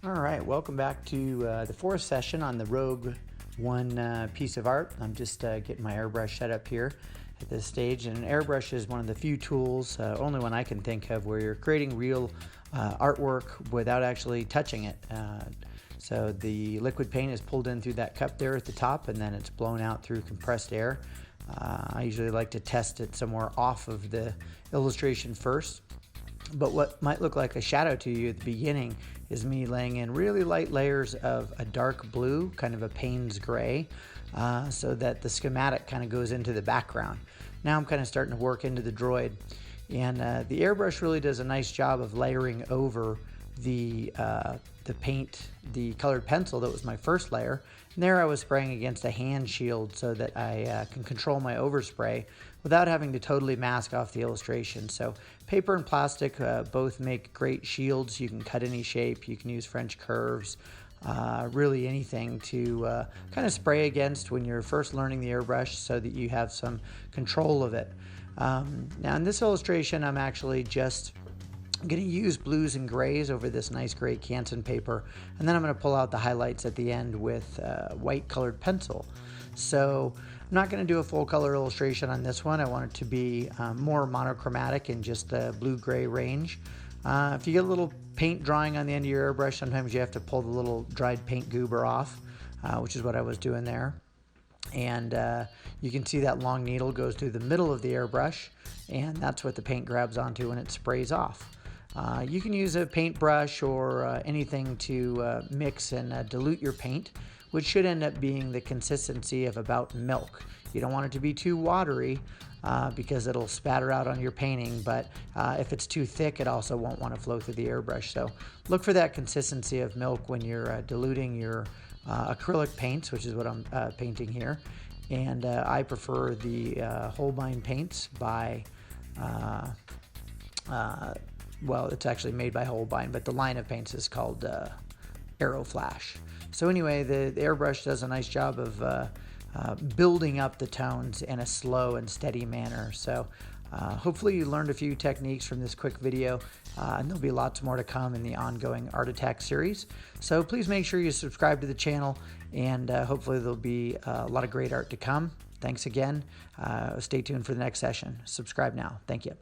All right, welcome back to the fourth session on the Rogue One piece of art. I'm just getting my airbrush set up here at this stage, and an airbrush is one of the few tools, only one I can think of, where you're creating real artwork without actually touching it. So the liquid paint is pulled in through that cup there at the top, and then it's blown out through compressed air. I usually like to test it somewhere off of the illustration first. But what might look like a shadow to you at the beginning is me laying in really light layers of a dark blue, kind of a Payne's gray, so that the schematic kind of goes into the background. Now I'm kind of starting to work into the droid, and the airbrush really does a nice job of layering over the paint, the colored pencil that was my first layer. And there I was spraying against a hand shield so that I can control my overspray without having to totally mask off the illustration. So paper and plastic both make great shields. You can cut any shape, you can use French curves, really anything to kind of spray against when you're first learning the airbrush so that you have some control of it. Now in this illustration I'm actually just I'm going to use blues and grays over this nice gray Canson paper, and then I'm going to pull out the highlights at the end with white colored pencil. So I'm not going to do a full color illustration on this one. I want it to be more monochromatic in just the blue-gray range. If you get a little paint drawing on the end of your airbrush, sometimes you have to pull the little dried paint goober off, which is what I was doing there. And you can see that long needle goes through the middle of the airbrush, and that's what the paint grabs onto when it sprays off. You can use a paintbrush or anything to mix and dilute your paint, which should end up being the consistency of about milk. You don't want it to be too watery because it'll spatter out on your painting, but if it's too thick, it also won't want to flow through the airbrush. So look for that consistency of milk when you're diluting your acrylic paints, which is what I'm painting here. And I prefer the Holbein paints by well, it's actually made by Holbein, but the line of paints is called Aero Flash. So anyway, the airbrush does a nice job of building up the tones in a slow and steady manner. So hopefully you learned a few techniques from this quick video, and there'll be lots more to come in the ongoing Art Attack series. So please make sure you subscribe to the channel, and hopefully there'll be a lot of great art to come. Thanks again. Stay tuned for the next session. Subscribe now. Thank you.